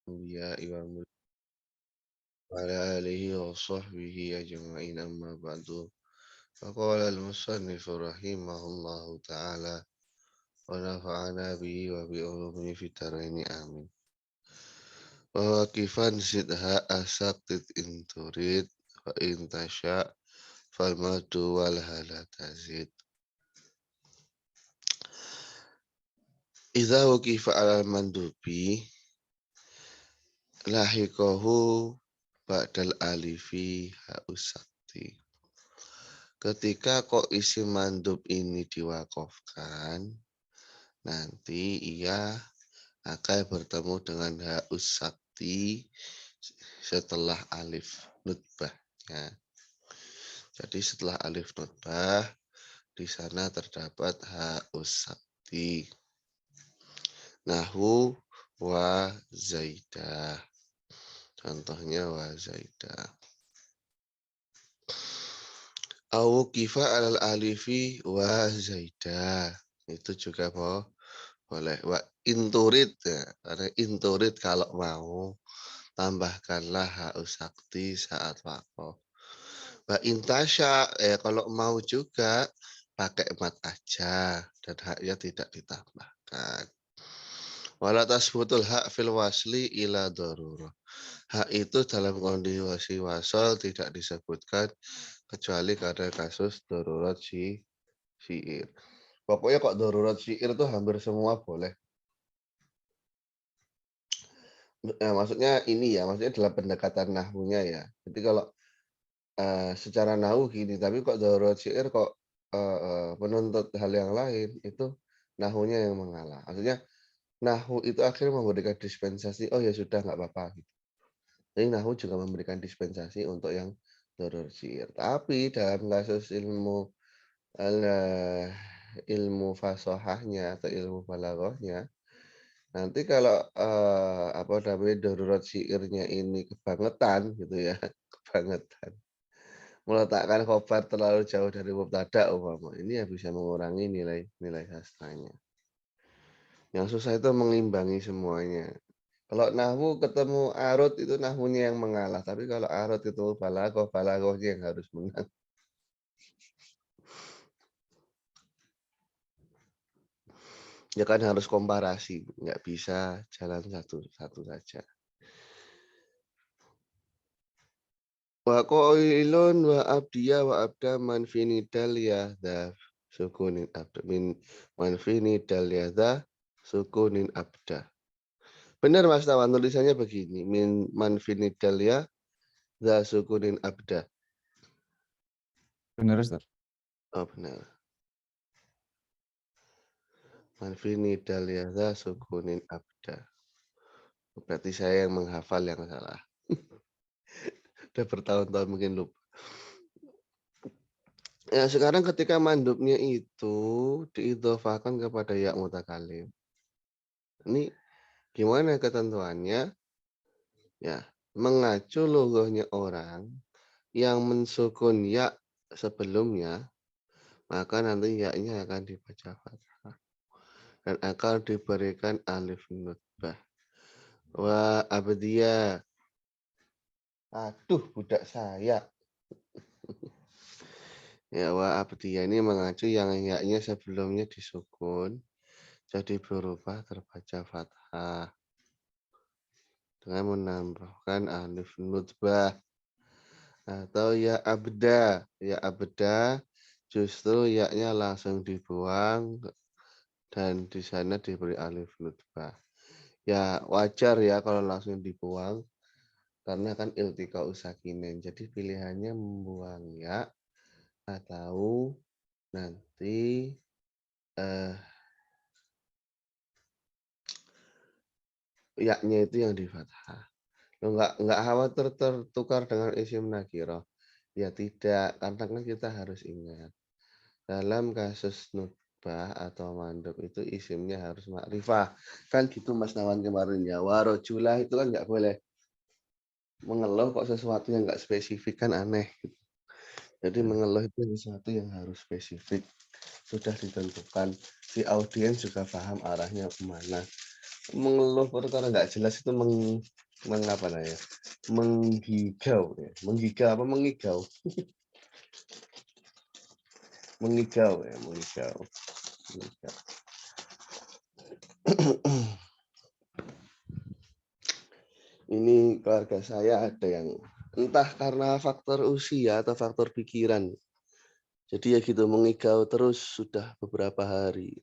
الأنبياء وعلى آله وصحبه أجمعين أما بعد فقال المصنف رحمه الله تعالى ونفعنا به وبعلومه في الدارين آمين. وواقفا زدها أسقط إن تريد وإن تشاء فالمد والهلا تزيد. إذا وقف على المندوب lahikohu ba'dal alifi haus sakti. Ketika kok isim mandub ini diwakofkan, nanti ia akan bertemu dengan haus sakti setelah alif nutbahnya. Jadi setelah alif nutbah di sana terdapat haus sakti. Nahu wa zaidah. Contohnya wa zaidah. Au kifa alal alifi wa zaidah. Itu juga boleh. Wa inturid ya. Ada inturid kalau mau tambahkanlah haus sakti saat wakof. Wa intasya kalau mau juga pakai mat aja dan haknya tidak ditambahkan. Wala tasbutul hak fil wasli ila darurah. Hak itu dalam kondisi wasal tidak disebutkan kecuali pada kasus darurat syair. Pokoknya kok darurat syair itu hampir semua boleh. Nah, maksudnya ini ya, maksudnya dalam pendekatan nahwunya ya. Jadi kalau secara nahwu gini, tapi kok darurat syair kok menuntut hal yang lain, itu nahwunya yang mengalah. Maksudnya nahwu itu akhirnya memberikan dispensasi, oh ya sudah nggak apa-apa. Gitu. Jadi nahwu juga memberikan dispensasi untuk yang darurat syair. Tapi dalam kasus ilmu fasohahnya atau ilmu balaghahnya, nanti kalau apa namanya darurat syairnya ini kebangetan gitu ya, kebangetan. Meletakkan khobar terlalu jauh dari mubtada umpama. Ini ya bisa mengurangi nilai sastranya. Yang susah itu mengimbangi semuanya. Kalau nahwu ketemu arut itu nahwunya yang mengalah, tapi kalau arut itu balaghahnya yang harus menang. Ya kan harus komparasi, nggak bisa jalan satu saja. Wa qailun wa abdiya wa abda man finidal yahda sukunin abda min man finidal yahda sukunin abda. Benar Mas Tawan, tulisannya begini, min man finidal yahda sukunin abda. Benar, Ustaz. Oh benar. Man finidal yahda sukunin abda. Berarti saya yang menghafal yang salah. Udah bertahun-tahun mungkin lupa. Ya, sekarang ketika mandubnya itu diidhofahkan kepada ya mutakalim. Ini gimana ketentuannya? Ya, mengacu logohnya orang yang mensukun ya sebelumnya, maka nanti ya-nya akan dibaca fathah dan akan diberikan alif nutbah. Wa abdiya. Aduh, budak saya. Ya, wa abdiya ini mengacu yang ya-nya sebelumnya disukun jadi berubah terbaca fathah dengan menambahkan alif nutbah atau ya abda justru ya-nya langsung dibuang dan di sana diberi alif nutbah. Ya wajar ya kalau langsung dibuang karena kan iltika usakinen. Jadi pilihannya membuang ya atau nanti ya-nya itu yang di fathah. Enggak khawatir tertukar dengan isim nakirah. Ya tidak, karena kan kita harus ingat. Dalam kasus nutbah atau mandub itu isimnya harus makrifah. Kan gitu Mas Nawan kemarin ya. Warojulah itu kan nggak boleh mengeluh kok sesuatu yang nggak spesifik kan aneh. Jadi mengeluh itu sesuatu yang harus spesifik. Sudah ditentukan. Si audiens juga paham arahnya kemana. mengeluh perkara nggak jelas itu apa namanya, menggigau ya, menggigau apa mengigau? Mengigau ya, mengigau, mengigau. Ini keluarga saya ada yang entah karena faktor usia atau faktor pikiran. Jadi ya gitu mengigau terus sudah beberapa hari.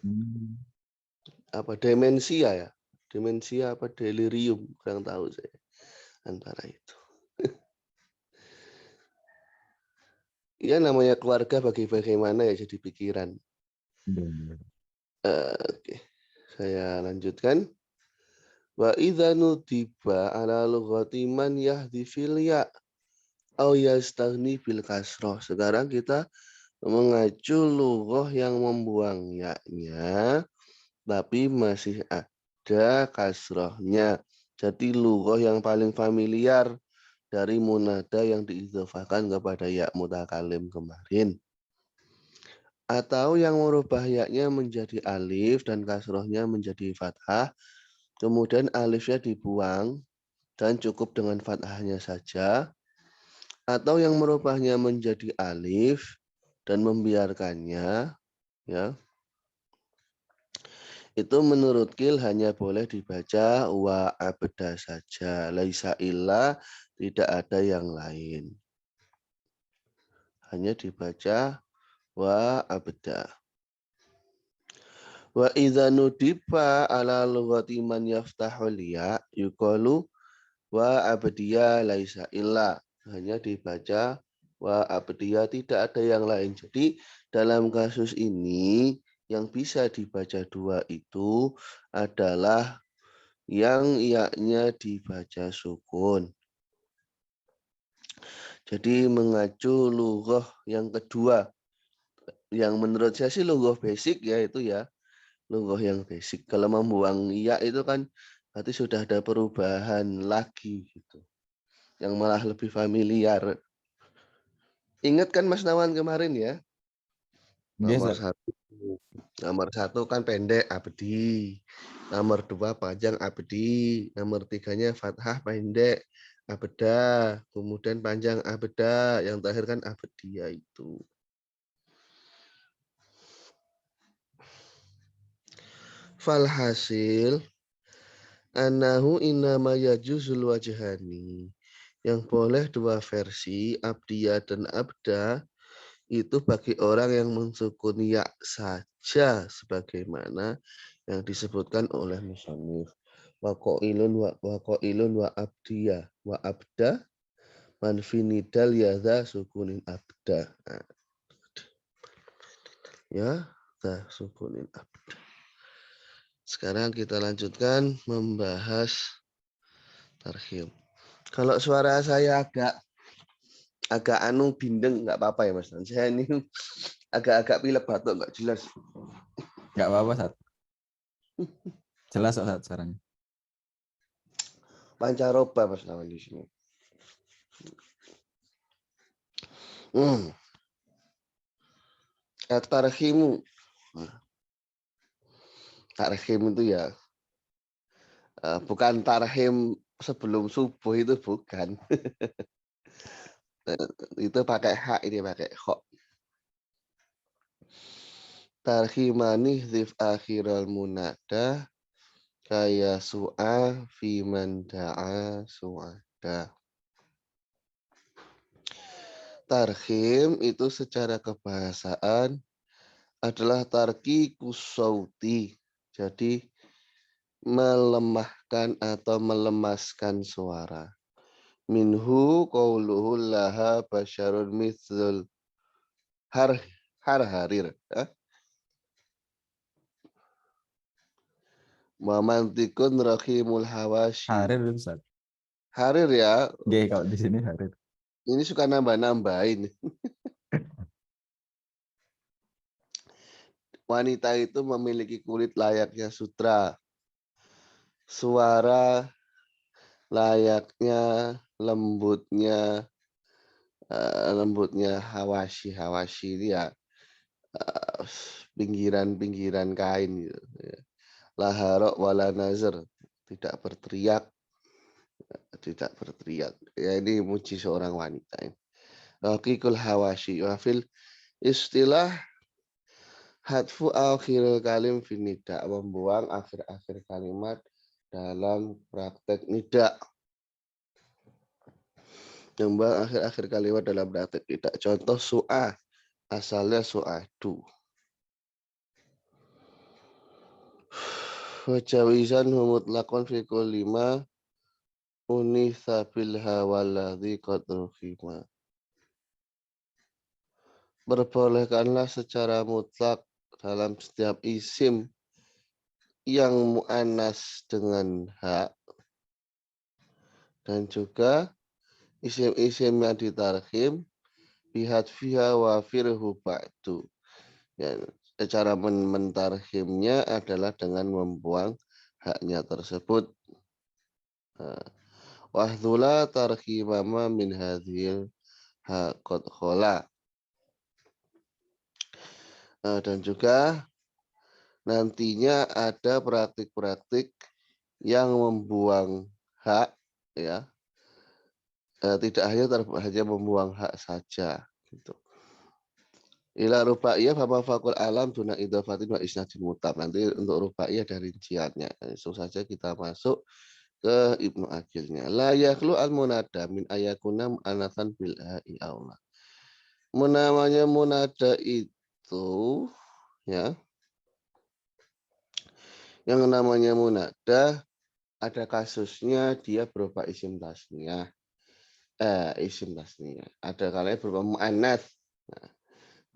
Hmm. Apa demensia ya? Demensia apa delirium? Kurang tahu saya. Antara itu. Ya namanya keluarga bagaimana ya jadi pikiran. Bener. Oke, saya lanjutkan. Wa idza nudiba ala lughati man yahdi fil ya au yastaghni bil kasroh. Sekarang kita mengacu lughah yang membuang ya-nya tapi masih ada kasrohnya. Jadi lughah yang paling familiar dari munada yang diidhofahkan kepada ya mutakalim kemarin. Atau yang merubah ya-nya menjadi alif dan kasrohnya menjadi fathah. Kemudian alifnya dibuang dan cukup dengan fathahnya saja. Atau yang merubahnya menjadi alif dan membiarkannya, ya. Itu menurut Kil hanya boleh dibaca wa abda saja. Laisa illa, tidak ada yang lain. Hanya dibaca wa abda. Wa idza nudiba ala lughati man yaftahul ya yuqalu wa abdiya laisa illa. Hanya dibaca wa abdiya, tidak ada yang lain. Jadi dalam kasus ini yang bisa dibaca dua itu adalah yang ianya dibaca sukun. Jadi mengacu lughah yang kedua. Yang menurut saya sih lughah basic ya itu ya. Lughah yang basic. Kalau membuang iya itu kan berarti sudah ada perubahan lagi gitu. Yang malah lebih familiar. Ingat kan Mas Nawan kemarin ya? Nomor Biasa. satu. Nomor satu kan pendek abdi. Nomor dua panjang abdi. Nomor tiganya fathah pendek abda. Kemudian panjang abda. Yang terakhir kan abdiya itu. Falhasil anahu inama yajuzul wajhani. Yang boleh dua versi abdiya dan abda itu bagi orang yang mensukun ya saja sebagaimana yang disebutkan oleh musannif. Waqailun wa abdiya wa abda manfinidal yadha sukunin abda. Nah, ya, sukunin abda. Sekarang kita lanjutkan membahas tarhim. Kalau suara saya agak bindeng nggak apa-apa ya Mas. Saya ini agak-agak pilek batuk nggak jelas. Nggak apa-apa, Sat. Jelas kok, Sat, sekarang. Pancaroba Mas Nawan di sini. Tarhimu. Tarhim itu ya bukan tarhim sebelum subuh, itu bukan. Itu pakai hak, ini pakai kho. Tarhimani dzif akhiral munada kaya su'a fi man da'a su'ada. Tarhim itu secara kebahasaan adalah tarkikus sauti. Jadi melemahkan atau melemaskan suara. Minhu qauluhu laha basyarun mithlul harir. Mamantikun rahimul hawashi. Harir itu, Sat. Harir ya, Oke, kalau di sini Harir. ini suka nambah-nambahin. Wanita itu memiliki kulit layaknya sutra. Suara layaknya lembutnya hawashi. Hawashi ini ya pinggiran-pinggiran kain gitu. Lahara wala nazar, tidak berteriak, tidak berteriak. Ya ini muji seorang wanita ini. Raqiqul hawashi wa fil istilah hadfu akhir kalim finida, membuang akhir-akhir kalimat dalam praktek nida. Membuang akhir-akhir kalimat dalam praktek nida. Contoh su'ah, asalnya su'adu. Wajawizan mutlaqan fi kulli ma unitha bil hawalladzi qad rufima. Berbolehkanlah secara mutlak dalam setiap isim yang mu'annas dengan hak dan juga isim-isim yang ditarhim bihadfiha wa firhu ba'du. Ya, cara mentarhimnya adalah dengan membuang haknya tersebut. Wahdula tarhimama min hadhil haqad khola. Dan juga nantinya ada praktik-praktik yang membuang hak, ya, tidak hanya membuang hak saja gitu. Ila rubaiyah fama fakul alam duna idhofatin wa isnadin mutab. Nanti untuk rubaiyah dari rinciannya. Langsung saja kita masuk ke Ibnu Aqilnya. La yakhlu al munada min ayakuna mu'anatsan bil ha'i aula. Namanya munada itu, ya, yang namanya munada ada kasusnya dia berupa isim tasniyah. Isim tasniyah. Ada kalanya berupa mu'annats. Nah,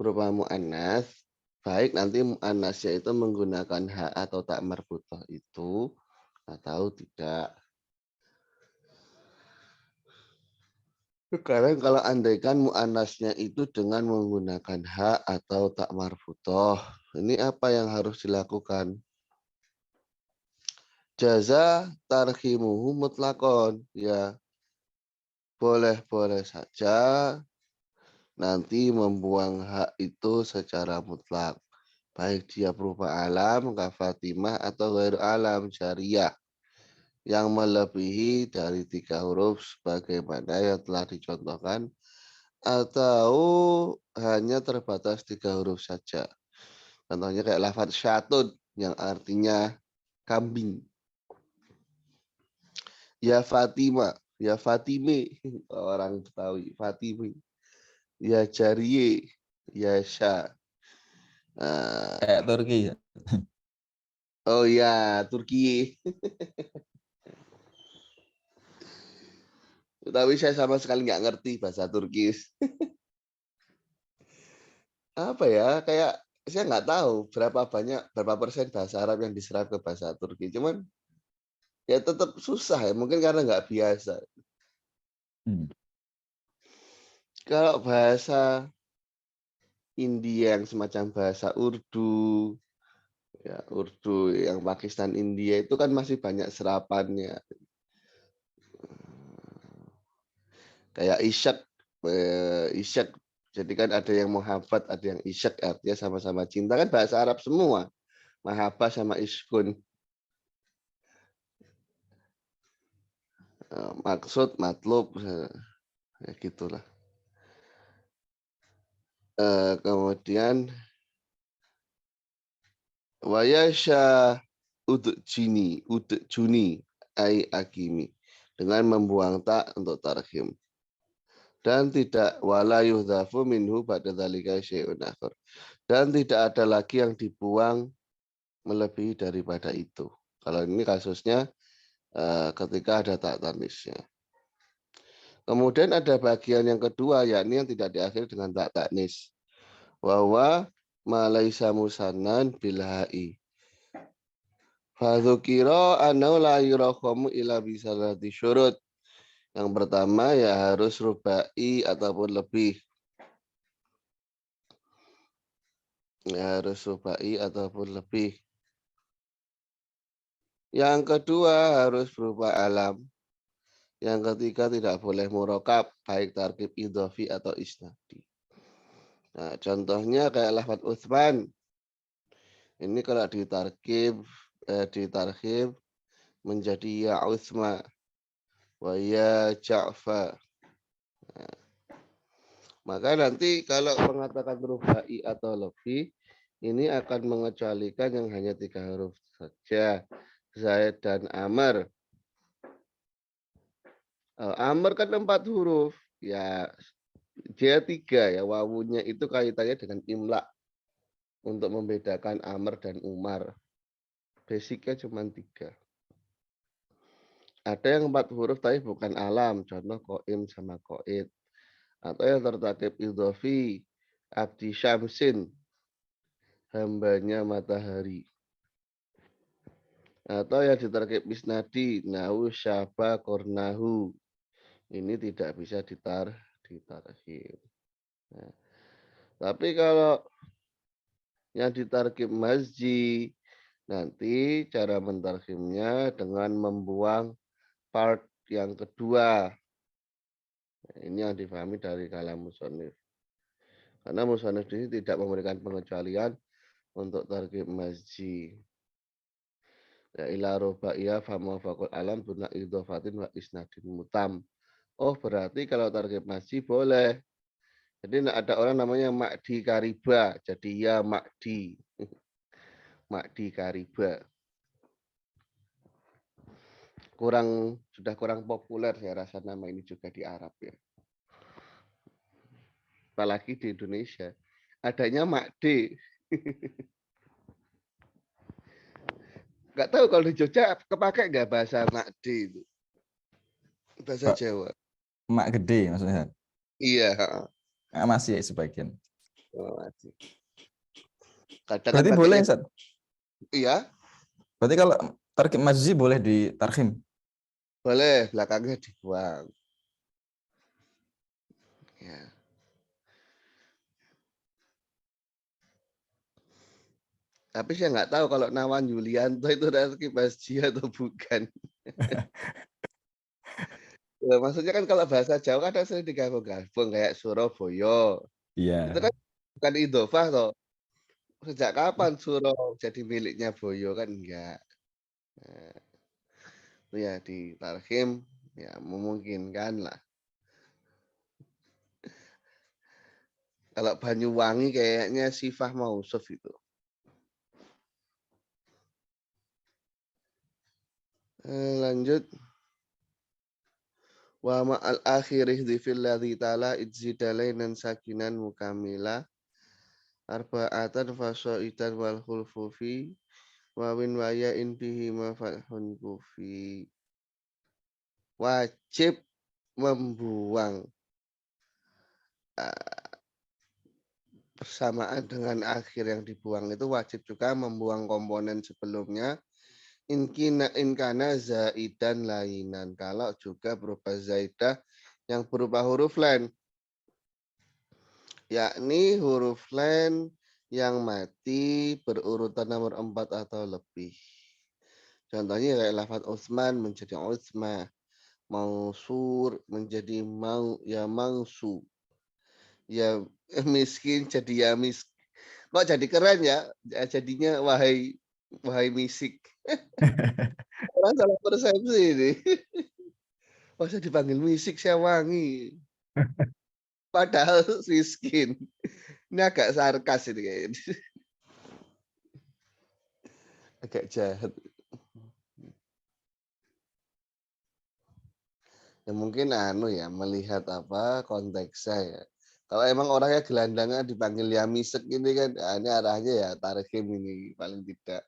berupa mu'annats, baik nanti mu'annasnya itu menggunakan ha atau tak marbutah itu atau tidak. Sekarang kalau andaikan mu'annasnya itu dengan menggunakan ha atau tak marbutah, ini apa yang harus dilakukan? Jaza tarhimuhu mutlakon, ya, boleh-boleh saja nanti membuang hak itu secara mutlak. Baik dia berupa alam, kafatimah, atau ghair alam, syariah. Yang melebihi dari 3 huruf sebagaimana yang telah dicontohkan. Atau hanya terbatas 3 huruf saja. Contohnya kayak lafaz syatun yang artinya kambing. Ya Fatima, ya Fatime, orang Betawi, Fatime. Ya Jariye, ya Sya. Kayak Turki. Oh ya, Turki. Tapi saya sama sekali nggak ngerti bahasa Turki. Apa ya, kayak saya nggak tahu berapa persen bahasa Arab yang diserap ke bahasa Turki. Cuman ya tetap susah ya, mungkin karena nggak biasa. Kalau bahasa India yang semacam bahasa Urdu, ya Urdu yang Pakistan India itu kan masih banyak serapannya. Kayak isyak, isyak. Jadi kan ada yang muhabbat, ada yang isyak, artinya sama-sama cinta, kan bahasa Arab semua. Mahabbah sama iskun. Maksud, matlub, ya gitulah. Kemudian wayasha udjuni ai akimi, dengan membuang tak untuk tarhim. Dan tidak wala yuhdhafu minhu ba'da dzalika syai'un akhar. Dan tidak ada lagi yang dibuang melebihi daripada itu. Kalau ini kasusnya ketika ada tak tanisnya. Kemudian ada bagian yang kedua, yakni yang tidak diakhiri dengan tak tanis. Wawa malaisa musannan bilha'i. Fadzukira anau la yurakhamu ila bisalati syurut. Yang pertama ya harus rubai ataupun lebih. Ya harus rubai ataupun lebih. Yang kedua harus berupa alam. Yang ketiga tidak boleh murokab, baik tarkib idhofi atau isnadi. Nah, contohnya kayak lafaz Utsman. Ini kalau ditarkib ditarhim menjadi ya Utsma wa ya Ja'far. Maka nanti kalau mengatakan rubai atau lebih, ini akan mengecualikan yang hanya 3 huruf saja. Zaid dan Amr. Amr kan 4 huruf. Ya, dia 3 ya. Wawunya itu kaitannya dengan imla untuk membedakan Amr dan Umar. Basicnya cuma 3. Ada yang 4 huruf tapi bukan alam. Contoh Qoim sama Qoid. Atau yang tertatib idhofi. Abdi Syamsin. Hambanya matahari. Atau yang diterkib isnadi. Nahu syaba kornahu. Ini tidak bisa ditarhim. Nah, tapi kalau yang ditarhim masjid, nanti cara mentarhimnya dengan membuang part yang kedua. Nah, ini yang difahami dari kalam musonif. Karena musonif ini tidak memberikan pengecualian untuk tarhim masjid. Ya ila rubaiyah fama fakul alam buna idhofatin wa isnadin mutam. Oh berarti kalau tarhim masjid boleh. Jadi ada orang namanya Makdi Kariba. Jadi ya Makdi. Makdi Kariba. Sudah kurang populer saya rasa nama ini juga di Arab ya. Apalagi di Indonesia. Adanya Makdi. Nggak tahu kalau di Jogja kepake nggak bahasa Makdi itu. Bahasa Pak, Jawa. mak gede maksudnya. Iya. Masih sebagian. Oh, kadang kan Berarti boleh, pakainya. Ustaz. Iya. Berarti kalau tarhim masjid boleh ditarhim. Boleh belakangnya dibuang. Ya. Tapi saya nggak tahu kalau Nawan Yulianto itu rezeki masjid atau bukan. Ya, maksudnya kan kalau bahasa Jawa kan sering digabung-gabung kayak Surabaya. Itu Iya. kan bukan idhofah toh. Sejak kapan Suro jadi miliknya Boyo kan enggak. Nah, itu ya di Tarhim ya memungkinkan lah. Kalau Banyuwangi kayaknya sifah mausuf itu. Lanjut. Wa ma'al akhirih dhifil ladhi ta'ala idzidalainan sakinan mukamila arba'atan faso'itan wal khulfufi wawin waya intihi mafalhun kufi. Wajib membuang bersamaan dengan akhir yang dibuang itu wajib juga membuang komponen sebelumnya inkana zaidan lainan kalau juga berupa zaidah yang berupa huruf len, yakni huruf len yang mati berurutan nomor 4 atau lebih. Contohnya kayak lafaz Utsman menjadi Utsma, Mansur menjadi ya Mangsu, ya miskin jadi ya miskin. Kok jadi keren ya? Jadinya wahai misik. Orang salah persepsi ini. Masa dipanggil misik saya wangi. Padahal miskin. Ini agak sarkas ini kayaknya. Agak jahat. Ya mungkin ya melihat apa konteksnya ya. Kalau emang orangnya gelandangan dipanggil ya misek ini kan, ini arahnya ya tarhim ini paling tidak.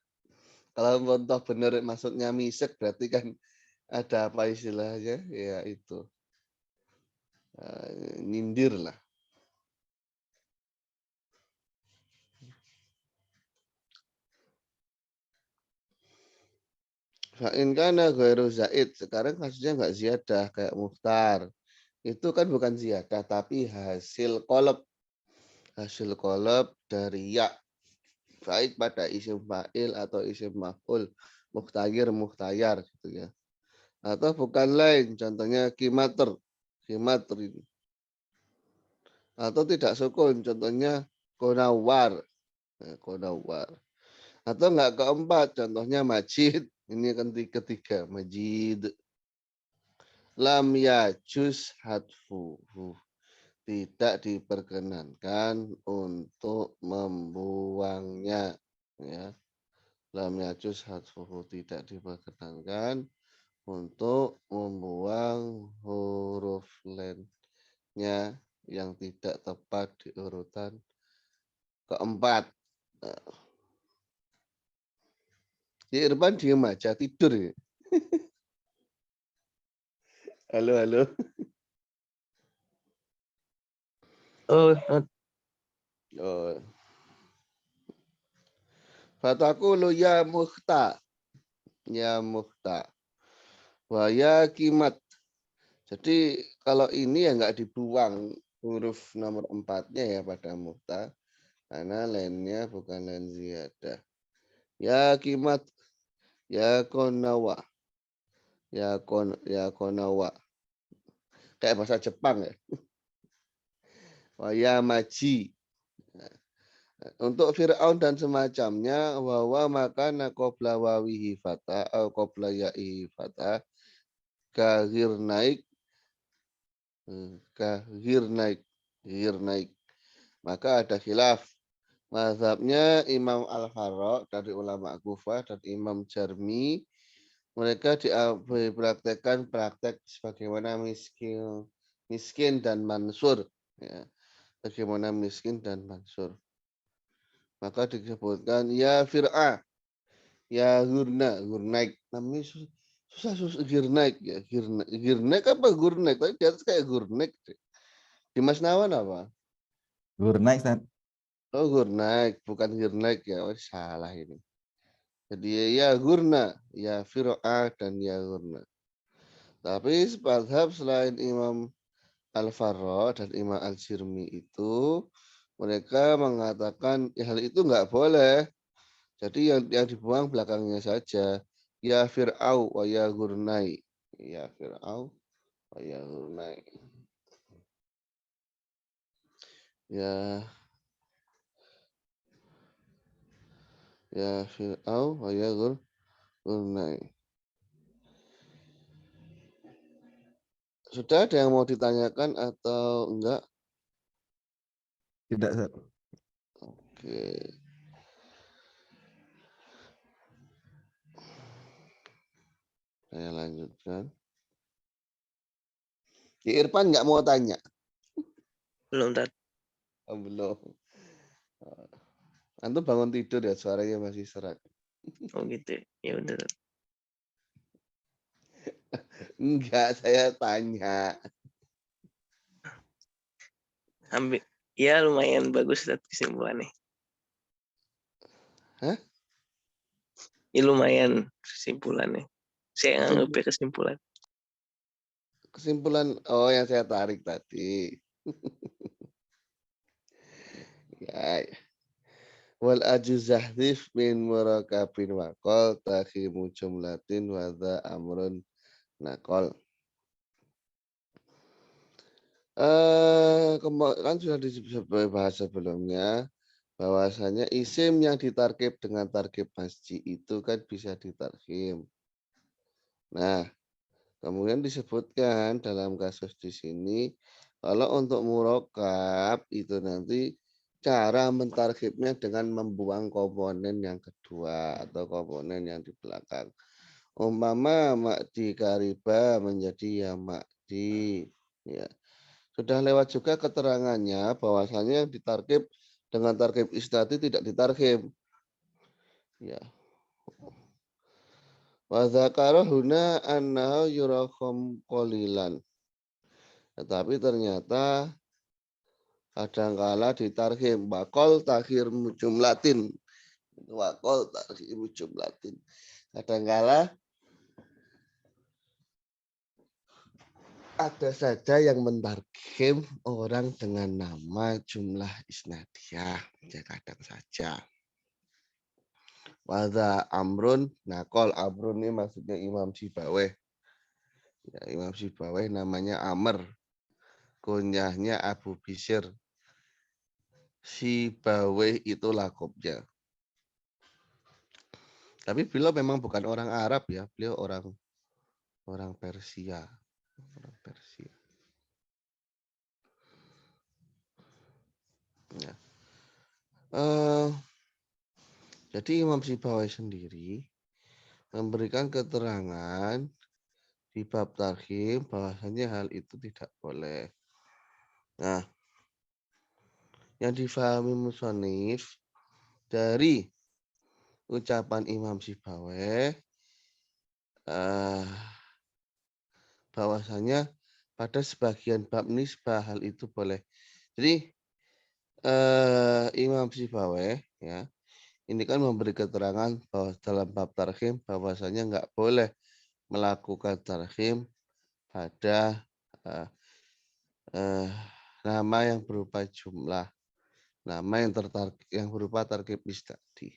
Kalau contoh benar maksudnya misek berarti kan ada apa istilahnya? Ya itu. Nyindir lah. Fa'in kana ghairu zaid. Sekarang kasusnya nggak ziyadah kayak Mukhtar. Itu kan bukan ziyadah tapi hasil kolab. Hasil kolab dari ya. Baik pada isim fa'il atau isim maf'ul. Mukhtayir, mukhtayar gitu ya. Atau bukan lain. Contohnya kimater. Kimater ini. Atau tidak sukun. Contohnya konawar. Konawar. Atau enggak keempat, contohnya Majid. Ini kan ketiga, Majid. Lam yajuz hadfuhu. Tidak diperkenankan untuk membuangnya. Ya. Lam yajuz hadfuhu. Tidak diperkenankan untuk membuang huruf lainnya yang tidak tepat di urutan keempat. Si Irfan diem aja, tidur ya. Halo, halo. Oh, Oh. Fatakulu ya muhta. Ya muhta. Waya kimat. Jadi kalau ini ya nggak dibuang huruf nomor 4-nya ya pada muhta. Karena lainnya bukan lain ziyadah. Ya kimat. Ya konawa. Ya konawa. Kayak bahasa Jepang ya. Waya maji. Untuk Fir'aun dan semacamnya, wawa maka nakobla wawihi fata, atau kobla ya'ihi fata, kahir naik, kahir naik, hir naik. Maka ada khilaf. Mazhabnya Imam Al-Farra dari ulama Kufah dan Imam Jarmi, mereka dipraktekkan praktek sebagaimana miskin dan mansur. Ya, bagaimana miskin dan mansur. Maka disebutkan ya fir'a, ya gurnaik. Namanya susah gurnaik ya. Gurnaik apa gurnaik? Tapi di atas kayak gurnaik. Di Mas Nawan apa? Gurnaik, Ustaz. Oh gurnaik, bukan gurnaik ya. Oh, salah ini. Jadi ya gurna, ya fir'a dan ya gurna. Tapi mazhab selain Imam Al-Farra dan Imam Al-Sirmi itu mereka mengatakan hal itu nggak boleh. Jadi yang dibuang belakangnya saja. Ya fir'au wa ya gurnai. Ya fir'au wa ya gurnai. Ya fir'au wa ya gurnai. Sudah ada yang mau ditanyakan atau enggak? Tidak, Ustaz. Oke. Saya lanjutkan. Di Irfan nggak mau tanya. belum Tat. Oh, belum. Antum bangun tidur ya, suaranya masih serak. Oh gitu. Ya udah. Tat. Enggak, saya tanya. Hampir. Ya lumayan bagus Tat kesimpulannya. Hah? Ya lumayan kesimpulannya. Saya anggapnya kesimpulan. Kesimpulan, oh yang saya tarik tadi. Ya. Wal ajuzahdif min murakabin wakol takhimu jumlatin wadha amrun nakol. Kan sudah dibahas sebelumnya bahwasanya isim yang ditarkib dengan tarkib masji itu kan bisa ditarkim. Nah, kemudian disebutkan dalam kasus di sini kalau untuk murokab itu nanti cara mentarkibnya dengan membuang komponen yang kedua atau komponen yang di belakang. Umpama makdi kariba menjadi ya makdi. Ya. Sudah lewat juga keterangannya bahwasanya yang ditarkib dengan tarkib isnadi tidak ditarkib. Ya. Wa dzakara huna annahu yurakham qalilan. Tetapi ternyata kadangkala ditarhim bakol takhir jumlatin. Wakol takhir jumlatin. Kadangkala ada saja yang mentarhim orang dengan nama jumlah isnadiyah. Ya kadang saja. Wada amrun, nakol amrun ini maksudnya Imam Sibaweh. Ya, Imam Sibaweh namanya Amr. Kunyahnya Abu Bishr. Sibaweh itu lakopnya. Tapi beliau memang bukan orang Arab ya, beliau orang Persia. Orang Persia. Ya. Jadi Imam Sibawai sendiri memberikan keterangan di bab tarhim bahwasanya hal itu tidak boleh. Nah, yang difahami musonif dari ucapan Imam Sibawai bahwasanya pada sebagian bab nisbah hal itu boleh. Jadi Imam Sibawai ya ini kan memberi keterangan bahwa dalam bab tarhim bahwasanya nggak boleh melakukan tarhim pada nama yang berupa jumlah, nama yang berupa tarkib istadi.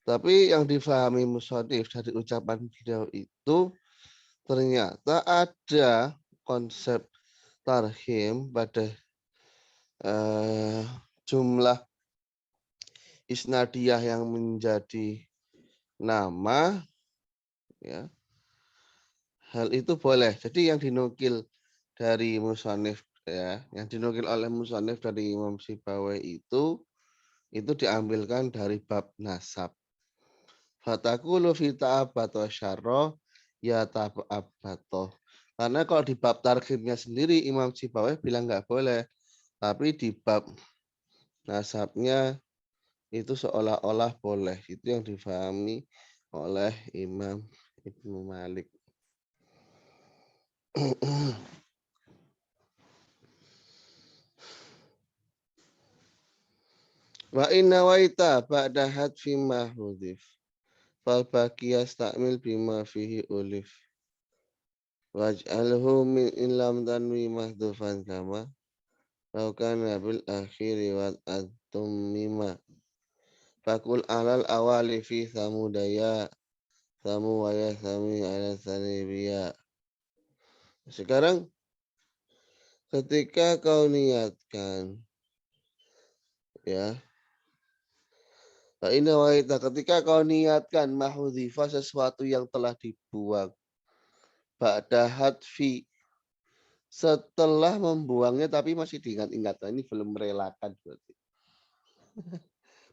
Tapi yang difahami musonif dari ucapan beliau itu ternyata ada konsep tarhim pada jumlah isnadiyah yang menjadi nama, ya hal itu boleh. Jadi yang dinukil dari musonif ya, yang dinukil oleh musonif dari Imam Sibawai itu diambilkan dari bab nasab. Fatakulu fita abato syarro ya abato. Karena kalau di bab tarhimnya sendiri Imam Sibawai bilang nggak boleh, tapi di bab nasabnya itu seolah-olah boleh. Itu yang difahami oleh Imam Ibnu Malik. Wa inna waita ba'da hadfi ma hudif. Fal baqiyas ta'mil bima fihi ulif. Waj'alhu min ilam tanwi mahdufan kama. Laukana bil akhiri wa at-tummima. Fakul alal awali fi samudaya. Samu waya sami ala sanibia. Sekarang ketika kau niatkan ya ini waita ketika kau niatkan mahudhifa sesuatu yang telah dibuang ba'da hadfi setelah membuangnya tapi masih diingat-ingat. Nah, ini belum merelakan berarti.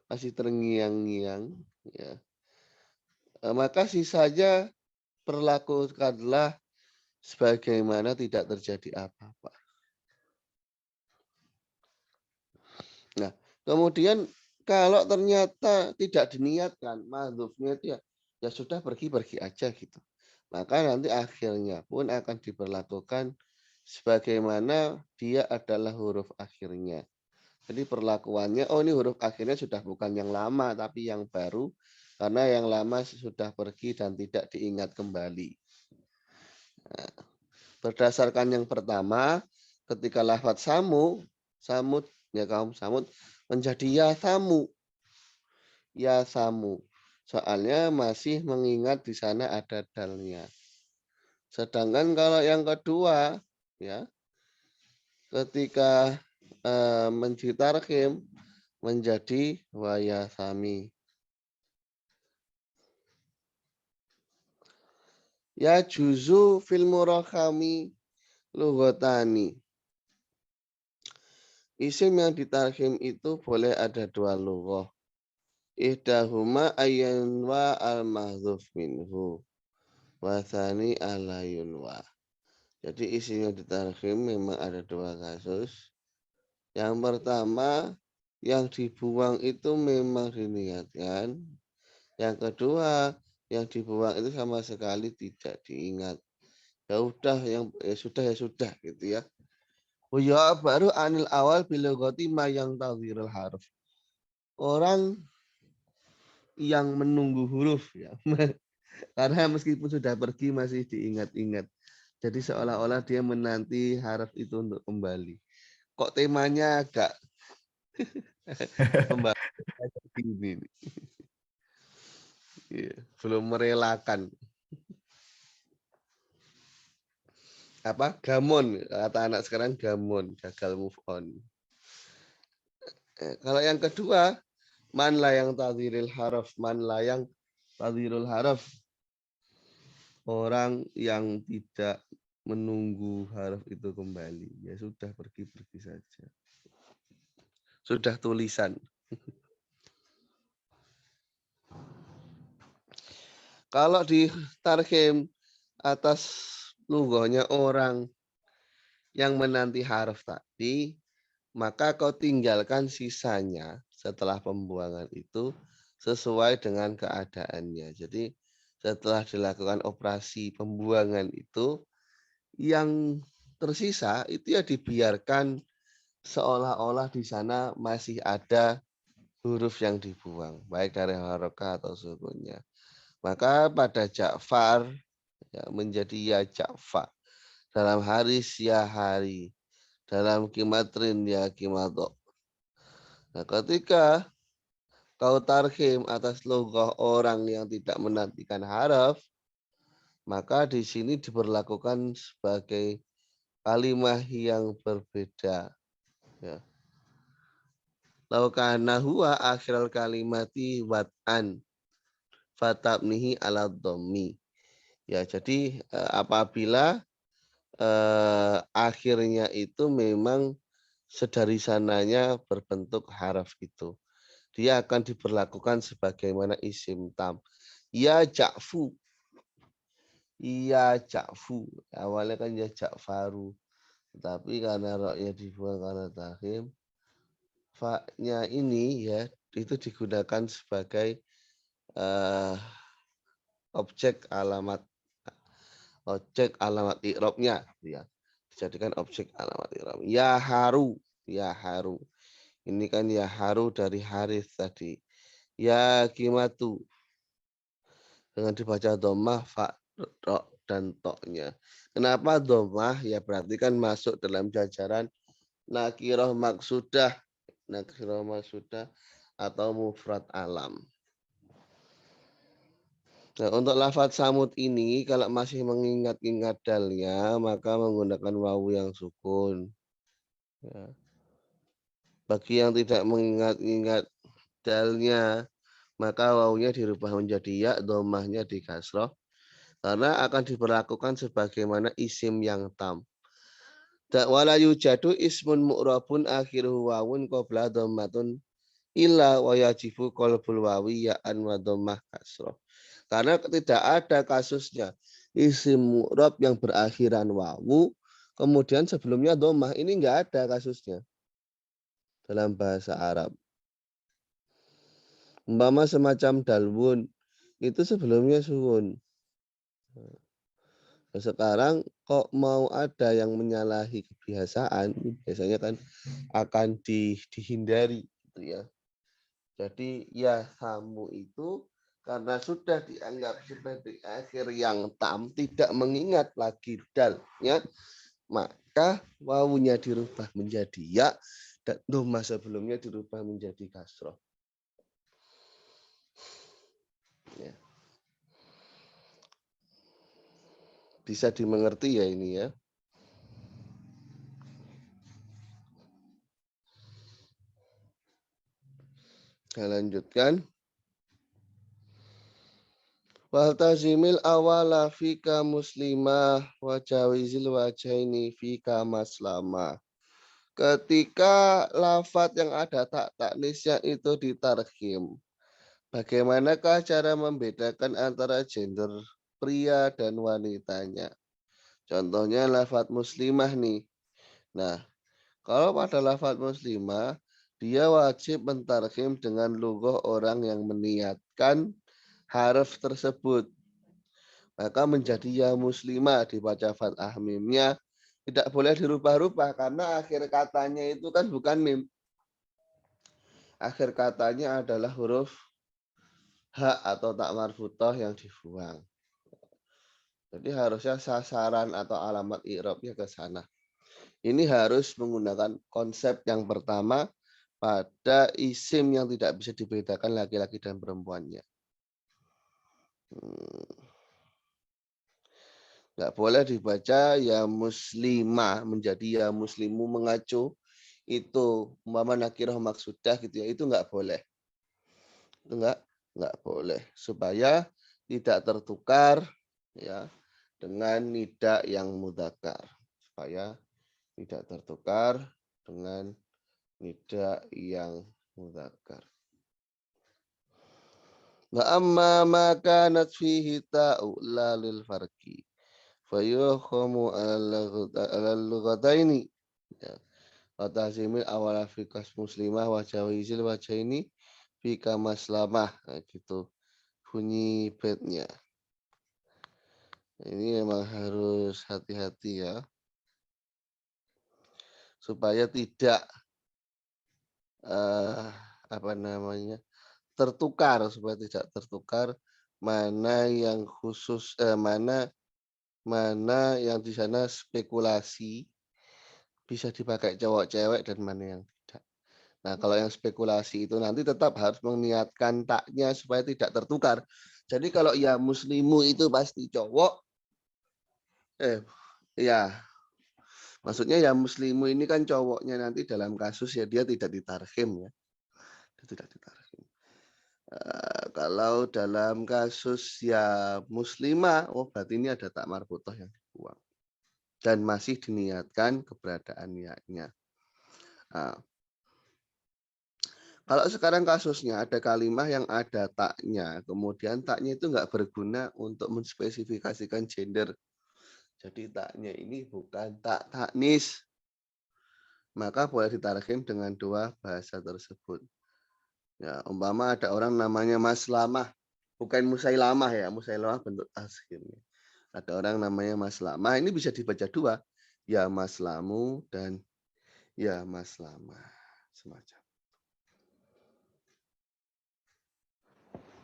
Masih terngiang-ngiang ya. Maka sisanya perlakukanlah sebagaimana tidak terjadi apa-apa. Nah, kemudian kalau ternyata tidak diniatkan, mahdhufnya itu ya sudah pergi-pergi aja gitu. Maka nanti akhirnya pun akan diberlakukan sebagaimana dia adalah huruf akhirnya. Jadi perlakuannya, oh ini huruf akhirnya sudah bukan yang lama tapi yang baru karena yang lama sudah pergi dan tidak diingat kembali. Nah, berdasarkan yang pertama, ketika lafadz samud ya kaum samud menjadi ya samu. Soalnya masih mengingat di sana ada dalnya. Sedangkan kalau yang kedua, ya, ketika menjitarkim menjadi wayasami. Ya juzu fil murakami lugotani. Isim yang ditarhim itu boleh ada dua lughah. Ihdahuma ayyanwa al-mahdzuf minhu. Wasani alayunwa. Jadi isim yang ditarhim memang ada dua kasus. Yang pertama, yang dibuang itu memang diniatkan. Yang kedua, yang dibuang itu sama sekali tidak diingat. Ya udah, ya sudah gitu ya. Oh ya baru anil awal bilogoti yang tawirul harf. Orang yang menunggu huruf ya. Karena meskipun sudah pergi masih diingat-ingat. Jadi seolah-olah dia menanti harf itu untuk kembali. Kok temanya agak pembahasan ini. Belum merelakan. Apa gamon kata anak sekarang gamon gagal move on. Kalau yang kedua man layang tadhiril harf man layang Tadhirul harf, orang yang tidak menunggu harf itu kembali. Ya sudah, pergi-pergi saja. Sudah tulisan. Kalau di tarhim atas lugahnya orang yang menanti harf tadi, maka kau tinggalkan sisanya setelah pembuangan itu sesuai dengan keadaannya. Jadi setelah dilakukan operasi pembuangan itu, yang tersisa itu ya dibiarkan seolah-olah di sana masih ada huruf yang dibuang, baik dari harokat atau sukunnya. Maka pada Ja'far ya, menjadi ya Ja'far. Dalam haris ya hari. Dalam kimatrin ya kimato. Nah, ketika kau tarhim atas logoh orang yang tidak menantikan haraf, maka di sini diberlakukan sebagai kalimat yang berbeda. Ya. Laukana huwa akhiral kalimati wat'an fatabnihi ala dhammi. Ya, jadi apabila akhirnya itu memang sedari sananya berbentuk haraf itu, dia akan diberlakukan sebagaimana isim tam. Ya Ja'fu. Ya Ja'fu. Awalnya kan ya Ja'faru. Tapi karena roknya dibuang karena tahim, fa-nya ini ya itu digunakan sebagai objek alamat i'rabnya ya. Dijadikan objek alamat i'rab. Ya haru, ya haru. Ini kan ya haru dari haris tadi. Ya kimatu dengan dibaca dhammah fa ro dan toknya. Kenapa dhammah? Ya berarti kan masuk dalam jajaran nakirah maksudah, nakirah maksudah atau mufrad alam. Nah, untuk lafadz samud ini kalau masih mengingat-ingat dalnya maka menggunakan wawu yang sukun. Ya. Bagi yang tidak mengingat-ingat dalnya maka wawunya dirubah menjadi ya, dhammahnya di kasroh karena akan diberlakukan sebagaimana isim yang tam. Wala yujadu ismun mu'rabun akhiruhu wawun qabla dhammatun illa wa yajibu qalbul wawi ya'an wa dhammah kasroh. Karena tidak ada kasusnya isim mu'rab yang berakhiran wawu, kemudian sebelumnya dhammah. Ini enggak ada kasusnya dalam bahasa Arab. Umpama semacam dalwun, itu sebelumnya suwun. Nah, sekarang kok mau ada yang menyalahi kebiasaan, biasanya kan akan dihindari gitu ya. Jadi ya samu itu karena sudah dianggap sebagai akhir yang tam, tidak mengingat lagi dalnya, maka wawunya dirubah menjadi ya dan dhamma sebelumnya dirubah menjadi kasroh. Ya. Bisa dimengerti ya ini ya. Saya lanjutkan. Waltazimil awala fika muslimah wajawizil wajaini fika maslama. Ketika lafadz yang ada tak taknisnya itu ditarhim, bagaimanakah cara membedakan antara gender pria dan wanitanya? Contohnya lafadz muslimah nih. Nah, kalau pada lafadz muslimah, dia wajib mentarhim dengan lughah orang yang meniatkan harf tersebut. Maka menjadi ya muslimah dibaca fathah mimnya, tidak boleh dirubah-rubah karena akhir katanya itu kan bukan mim. Akhir katanya adalah huruf ha atau tak marfutoh yang dibuang. Jadi harusnya sasaran atau alamat i'rabnya ke sana. Ini harus menggunakan konsep yang pertama pada isim yang tidak bisa dibedakan laki-laki dan perempuannya. Nggak boleh dibaca ya muslimah menjadi ya muslimu mengacu itu umpama nakirah maksudah gitu ya, itu nggak boleh. Itu Nggak boleh. Supaya tidak tertukar ya dengan nida yang mudzakkar. Supaya tidak tertukar dengan nida yang mudzakkar. Wa amma ma kanat fihi ta'u la lil farqi fayuhkamu ala lughataini ya wa tahzimil awala fi kas muslimah wa jawizil wajhaini fi kamaslamah nah, gitu bunyi bednya. Ini memang harus hati-hati ya supaya tidak apa namanya tertukar, supaya tidak tertukar mana yang khusus mana yang di sana spekulasi bisa dipakai cowok cewek dan mana yang tidak. Nah, kalau yang spekulasi itu nanti tetap harus meniatkan taknya supaya tidak tertukar. Jadi kalau ya muslimu itu pasti cowok, ya maksudnya ya muslimu ini kan cowoknya nanti dalam kasus ya dia tidak ditarhim ya, dia tidak ditarhim. Kalau dalam kasus ya muslimah, oh berarti ini ada tak marbutoh yang dibuang dan masih diniatkan keberadaan niatnya. Nah, kalau sekarang kasusnya ada kalimah yang ada taknya, kemudian taknya itu nggak berguna untuk menspesifikasikan gender. Jadi taknya ini bukan tak taknis, maka boleh ditarhim dengan dua bahasa tersebut. Ya, umpama ada orang namanya Maslamah, bukan Musailamah ya, Musailamah bentuk tasghirnya. Ada orang namanya Maslamah, ini bisa dibaca dua, ya Maslamu dan ya Maslamah semacam.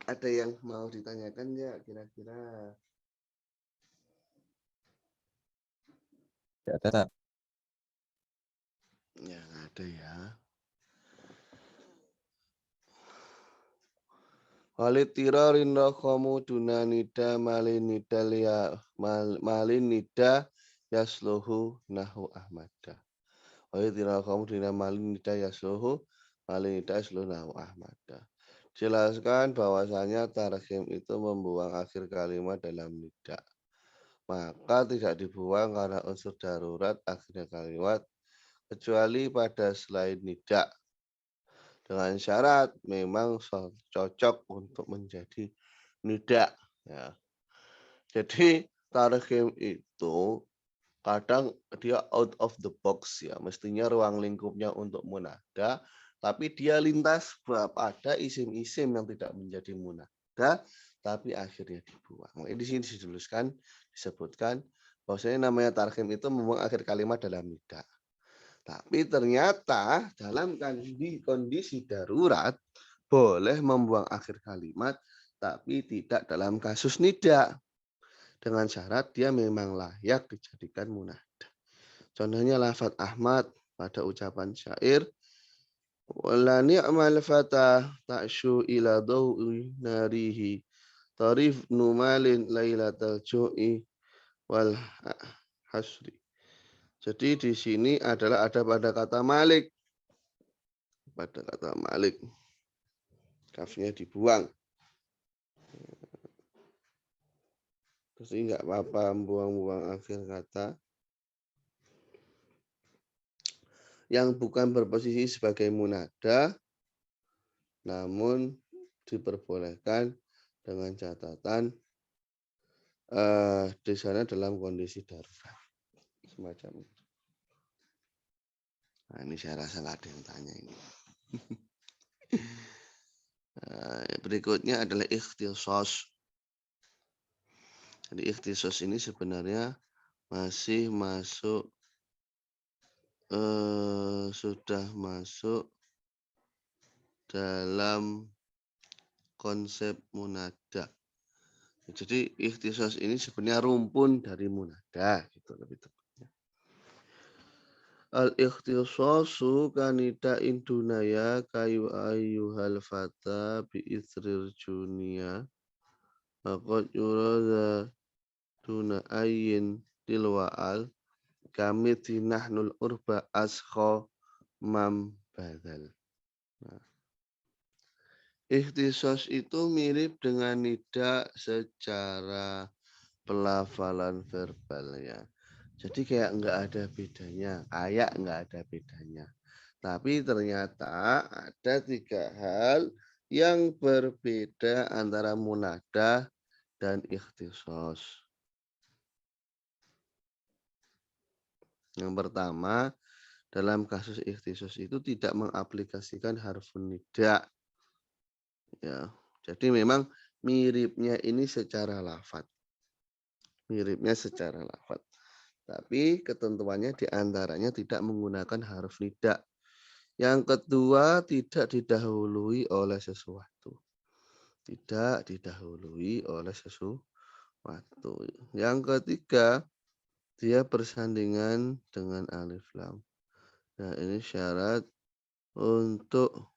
Ada yang mau ditanyakan ya kira-kira? Ya, Ustaz. Ya nggak ada ya. Walitirarin rakhamu dunanida malinida liya malinida yasluhu nahu ahmada. Walitirarin rakhamu dunanida malinida yasluhu malinida yasluhu nahu ahmada. Jelaskan bahwasanya tarhim itu membuang akhir kalimat dalam nida. Maka tidak dibuang karena unsur darurat akhirnya kalimat kecuali pada selain nida. Dengan syarat memang cocok untuk menjadi nida. Ya. Jadi tarhim itu kadang dia out of the box ya. Mestinya ruang lingkupnya untuk munada, tapi dia lintas pada isim-isim yang tidak menjadi munada, tapi akhirnya dibuang. Di sini disebutkan bahwasanya namanya tarhim itu membuang akhir kalimat dalam nida. Tapi ternyata dalam kondisi darurat boleh membuang akhir kalimat tapi tidak dalam kasus nida. Dengan syarat dia memang layak dijadikan munada. Contohnya lafaz Ahmad pada ucapan syair wala ni'mal fata ta'syu ila dawi narihi tarif numalin lailatal ju'i wal hasri. Jadi di sini adalah ada pada kata Malik. Pada kata Malik. Kafnya dibuang. Terus ini nggak apa-apa buang-buang akhir kata. Yang bukan berposisi sebagai munada. Namun diperbolehkan dengan catatan di sana dalam kondisi darurat. Semacam itu. Nah, ini saya rasa nggak ada yang tanya ini. Berikutnya adalah ikhtisas. Jadi ikhtisas ini sebenarnya masih masuk sudah masuk dalam konsep munada. Jadi ikhtisas ini sebenarnya rumpun dari munada gitu lebih tepatnya. Al-ikhtisasu kanida indunaya kayu ayyuhal fata bi isrir junia maqad yurada duna ayyin tilwa'al kami tinahnul urba askho mam badal. Nah. Ikhtisos itu mirip dengan nida secara pelafalan verbalnya. Jadi kayak nggak ada bedanya, kayak nggak ada bedanya. Tapi ternyata ada 3 hal yang berbeda antara munadah dan ikhtisos. Yang pertama, dalam kasus ikhtisos itu tidak mengaplikasikan harfun nida. Ya, jadi memang miripnya ini secara lafadz. Miripnya secara lafadz. Tapi ketentuannya diantaranya tidak menggunakan huruf nida. Yang kedua, tidak didahului oleh sesuatu. Tidak didahului oleh sesuatu. Yang ketiga, dia bersandingan dengan alif lam. Nah, ini syarat untuk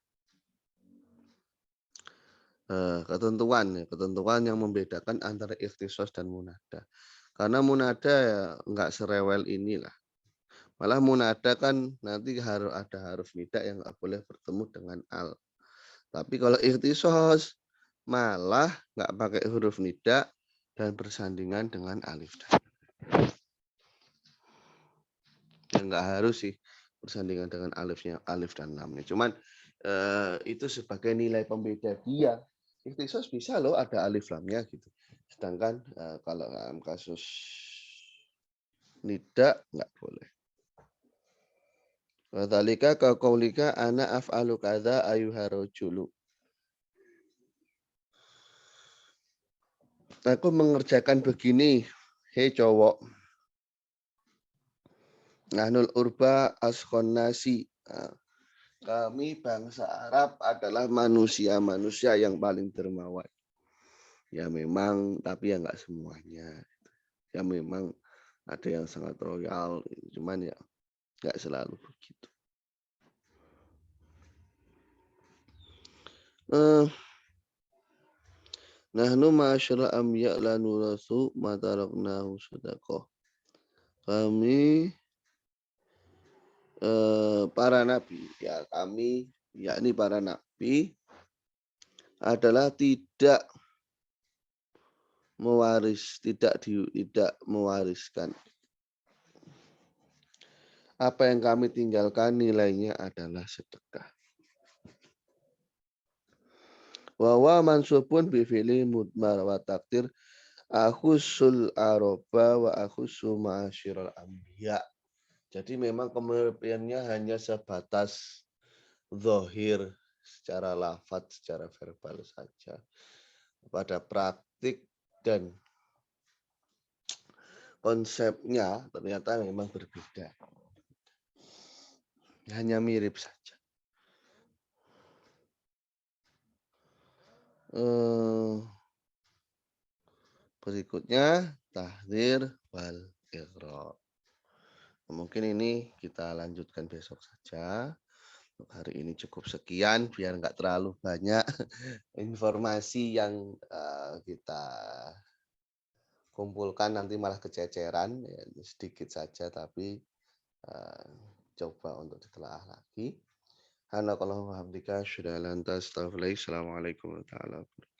ketentuan yang membedakan antara ikhtisos dan munadah. Karena munadah ya nggak serewel inilah. Malah munadah kan nanti harus ada huruf nida yang nggak boleh bertemu dengan al. Tapi kalau ikhtisos malah nggak pakai huruf nida dan bersandingan dengan alif dan ya nggak harus sih bersandingan dengan alif dan lamnya. Cuman itu sebagai nilai pembeda dia. Ikhtisos bisa loh ada alif lamnya gitu. Sedangkan kalau dalam kasus nida nggak boleh. Wadhalika kaqaulika ana af'alu kadza ayyuha rajulu. Aku mengerjakan begini, hei cowok. Nahnul urba askhon nasi. Nah, kami bangsa Arab adalah manusia-manusia yang paling dermawan. Ya memang, tapi ya nggak semuanya. Ya memang ada yang sangat royal, cuman ya nggak selalu begitu. Nahnu ma'asyara amya la nurasu mataraknahu sadaqah. Kami para nabi, ya kami yakni para nabi adalah tidak mewariskan. Apa yang kami tinggalkan nilainya adalah sedekah. Wa mansubun bi fi'li mudmar wa takdir akhusul aroba wa akhusu ma'asyiral anbiya. Jadi memang kemiripannya hanya sebatas zahir secara lafadz, secara verbal saja. Pada praktik dan konsepnya ternyata memang berbeda. Hanya mirip saja. Berikutnya tahdzir wal ighra. Mungkin ini kita lanjutkan besok saja. Untuk hari ini cukup sekian biar nggak terlalu banyak informasi yang kita kumpulkan nanti malah kececeran. Ya, sedikit saja tapi coba untuk ditelaah lagi. Assalamualaikum warahmatullahi wabarakatuh.